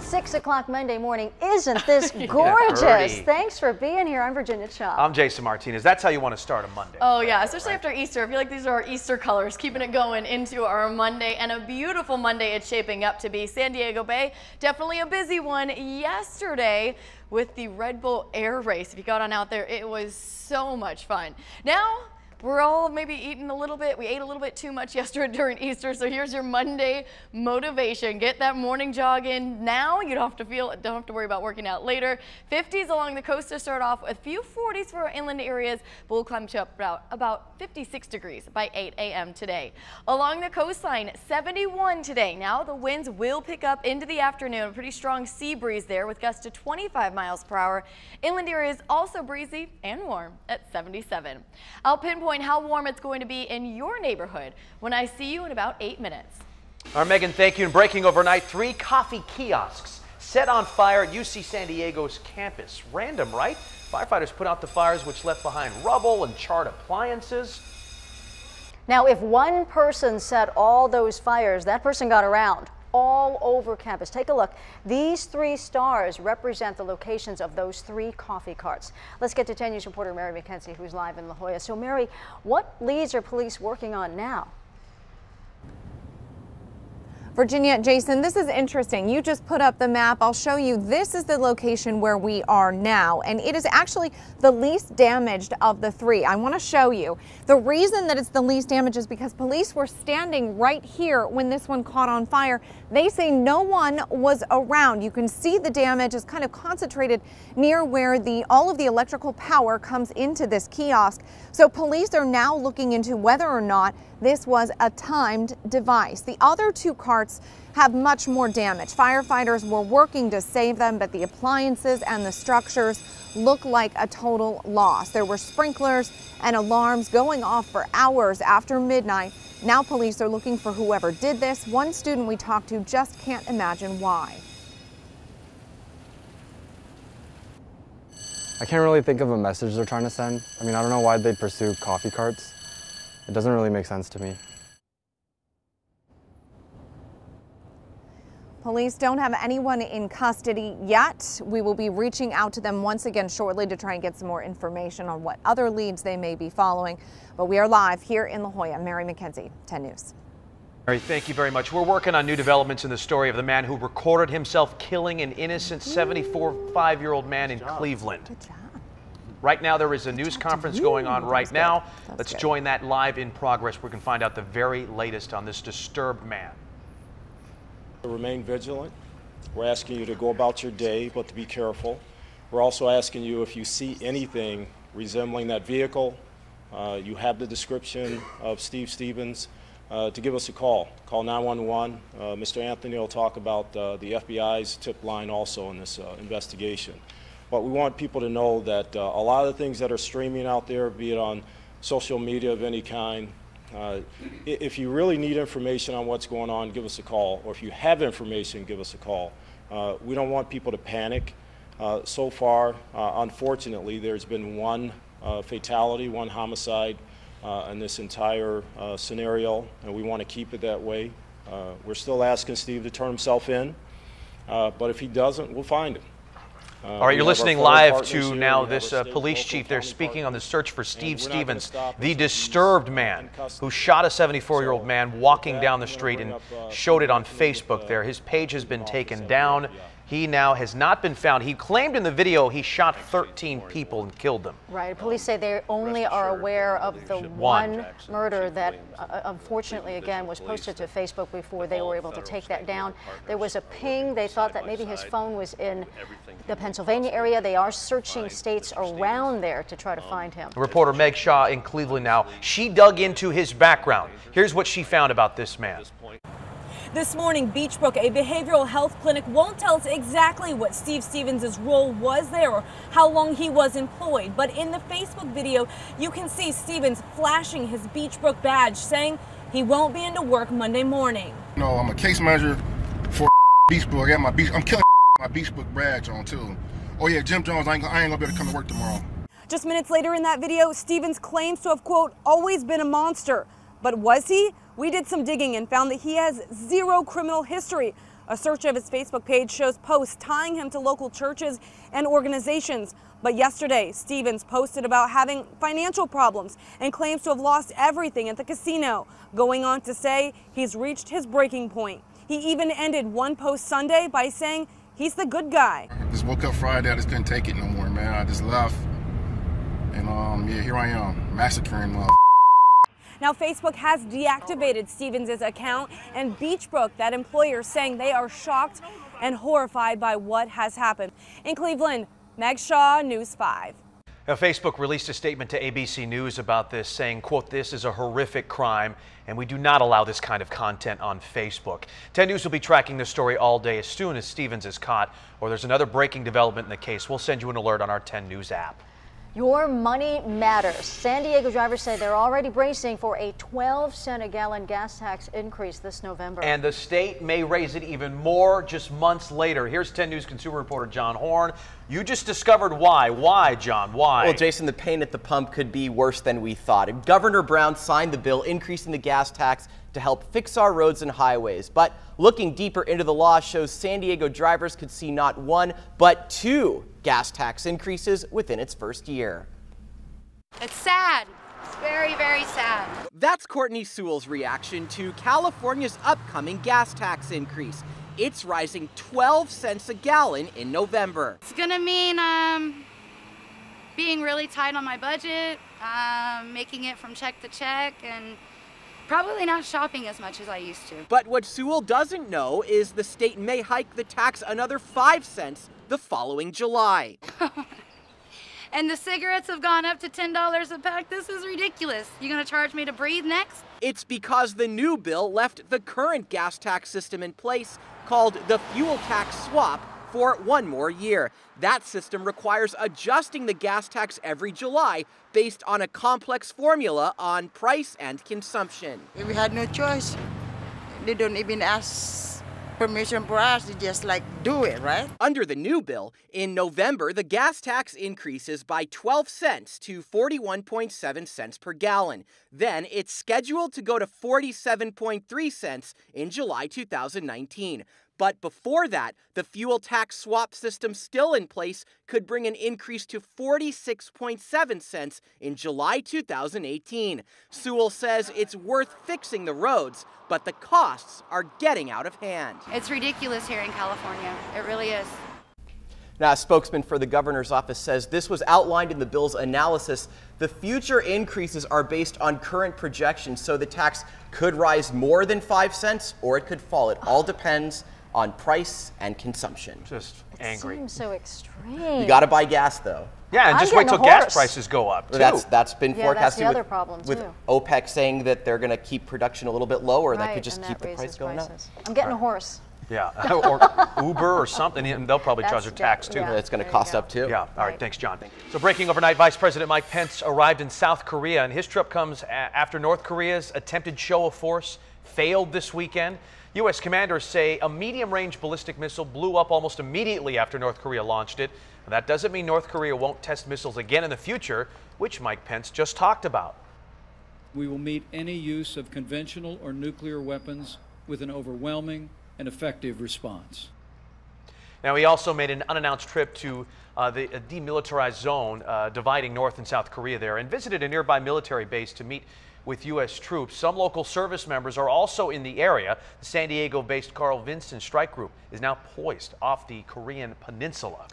6 o'clock Monday morning. Isn't this gorgeous? Thanks for being here. I'm Virginia Shaw. I'm Jason Martinez. That's how you want to start a Monday. Oh yeah, especially after Easter. I feel like these are our Easter colors, keeping it going into our Monday, and a beautiful Monday it's shaping up to be. San Diego Bay, definitely a busy one yesterday with the Red Bull Air Race. If you got on out there, it was so much fun. Now, we're all maybe eating a little bit. We ate a little bit too much yesterday during Easter, so here's your Monday motivation. Get that morning jog in now. You don't have to worry about working out later. 50s along the coast to start off, a few 40s for our inland areas, but we'll climb to about 56 degrees by 8 a.m. today. Along the coastline, 71 today. Now the winds will pick up into the afternoon. A pretty strong sea breeze there with gusts to 25 miles per hour. Inland areas also breezy and warm at 77. I'll pinpoint how warm it's going to be in your neighborhood when I see you in about 8 minutes. All right, Megan, thank you. And breaking overnight, 3 coffee kiosks set on fire at UC San Diego's campus. Random, right? Firefighters put out the fires, which left behind rubble and charred appliances. Now, if one person set all those fires, that person got around all over campus. Take a look. These 3 stars represent the locations of those 3 coffee carts. Let's get to 10 News reporter Mary McKenzie, who's live in La Jolla. So, Mary, what leads are police working on now? Virginia, Jason, this is interesting. You just put up the map. I'll show you. This is the location where we are now, and it is actually the least damaged of the 3. I want to show you. The reason that it's the least damaged is because police were standing right here when this one caught on fire. They say no one was around. You can see the damage is kind of concentrated near where all of the electrical power comes into this kiosk. So police are now looking into whether or not this was a timed device. The other 2 carts have much more damage. Firefighters were working to save them, but the appliances and the structures look like a total loss. There were sprinklers and alarms going off for hours after midnight. Now police are looking for whoever did this. One student we talked to just can't imagine why. I can't really think of a message they're trying to send. I mean, I don't know why they'd pursue coffee carts. It doesn't really make sense to me. Police don't have anyone in custody yet. We will be reaching out to them once again shortly to try and get some more information on what other leads they may be following. But we are live here in La Jolla. Mary McKenzie, 10 News. Mary, thank you very much. We're working on new developments in the story of the man who recorded himself killing an innocent 74-5-year-old man in Cleveland. Good job. Right now, there is a news conference going on right now. Let's join that live in progress. We can find out the very latest on this disturbed man. Remain vigilant. We're asking you to go about your day, but to be careful. We're also asking you, if you see anything resembling that vehicle, you have the description of Steve Stevens, to give us a call. Call 911. Mr. Anthony will talk about the FBI's tip line also in this investigation. But we want people to know that a lot of the things that are streaming out there, be it on social media of any kind, if you really need information on what's going on, give us a call. Or if you have information, give us a call. We don't want people to panic. So far, unfortunately, there's been one fatality, one homicide in this entire scenario, and we want to keep it that way. We're still asking Steve to turn himself in, but if he doesn't, we'll find him. All right, you're listening live to now this police chief there speaking on the search for Steve Stevens, the disturbed man who shot a 74-year-old man walking down the street and showed it on Facebook there. His page has been taken down. He now has not been found. He claimed in the video he shot 13 people and killed them. Right. Police say they only are aware of the one murder that unfortunately, again, was posted to Facebook before they were able to take that down. There was a ping. They thought that maybe his phone was in the Pennsylvania area. They are searching states around there to try to find him. Reporter Meg Shaw in Cleveland now. She dug into his background. Here's what she found about this man. This morning, Beachbrook, a behavioral health clinic, won't tell us exactly what Steve Stevens' role was there or how long he was employed. But in the Facebook video, you can see Stevens flashing his Beachbrook badge, saying he won't be into work Monday morning. No, I'm a case manager for Beachbrook. I'm killing my Beachbrook badge on too. Oh yeah, Jim Jones, I ain't gonna be able to come to work tomorrow. Just minutes later in that video, Stevens claims to have, quote, always been a monster. But was he? We did some digging and found that he has zero criminal history. A search of his Facebook page shows posts tying him to local churches and organizations. But yesterday, Stevens posted about having financial problems and claims to have lost everything at the casino, going on to say he's reached his breaking point. He even ended one post Sunday by saying he's the good guy. I just woke up Friday, I just couldn't take it no more, man. I just left. And yeah, here I am, massacring Now, Facebook has deactivated Stevens' account, and Beachbrook, that employer, saying they are shocked and horrified by what has happened. In Cleveland, Meg Shaw, News 5. Now, Facebook released a statement to ABC News about this, saying, quote, "This is a horrific crime, and we do not allow this kind of content on Facebook." 10 News will be tracking this story all day. As soon as Stevens is caught or there's another breaking development in the case, we'll send you an alert on our 10 News app. Your money matters. San Diego drivers say they're already bracing for a 12-cent a gallon gas tax increase this November. And the state may raise it even more just months later. Here's 10 News consumer reporter John Horn. You just discovered why. Why, John? Why? Well, Jason, the pain at the pump could be worse than we thought. Governor Brown signed the bill increasing the gas tax to help fix our roads and highways. But looking deeper into the law shows San Diego drivers could see not one, but two gas tax increases within its first year. It's sad. It's very, very sad. That's Courtney Sewell's reaction to California's upcoming gas tax increase. It's rising 12 cents a gallon in November. It's gonna mean being really tight on my budget, making it from check to check, and probably not shopping as much as I used to. But what Sewell doesn't know is the state may hike the tax another 5 cents the following July. And the cigarettes have gone up to $10 a pack. This is ridiculous. You gonna charge me to breathe next? It's because the new bill left the current gas tax system in place, called the fuel tax swap, for one more year. That system requires adjusting the gas tax every July based on a complex formula on price and consumption. We had no choice. They don't even ask permission for us to just do it, right? Under the new bill, in November, the gas tax increases by 12 cents to 41.7 cents per gallon. Then it's scheduled to go to 47.3 cents in July 2019. But before that, the fuel tax swap system still in place could bring an increase to 46.7 cents in July 2018. Sewell says it's worth fixing the roads, but the costs are getting out of hand. It's ridiculous here in California. It really is. Now, a spokesman for the governor's office says this was outlined in the bill's analysis. The future increases are based on current projections, so the tax could rise more than 5 cents or it could fall. It all depends on price and consumption. Just angry. It seems so extreme. You got to buy gas, though. Yeah, and just wait till gas prices go up, too. That's been that's forecasted the other problem, with too. OPEC saying that they're going to keep production a little bit lower. Right, That could just and keep that the price raises going up. prices. I'm getting a horse. Yeah, or Uber or something, and they'll probably charge a tax, too. Yeah. It's going to cost up, too. Yeah, all right, thanks, John. So breaking overnight, Vice President Mike Pence arrived in South Korea, and his trip comes after North Korea's attempted show of force failed this weekend. U.S. commanders say a medium-range ballistic missile blew up almost immediately after North Korea launched it. And that doesn't mean North Korea won't test missiles again in the future, which Mike Pence just talked about. We will meet any use of conventional or nuclear weapons with an overwhelming and effective response. Now, he also made an unannounced trip to the demilitarized zone dividing North and South Korea there and visited a nearby military base to meet with U.S. troops. Some local service members are also in the area. The San Diego-based Carl Vinson Strike Group is now poised off the Korean peninsula.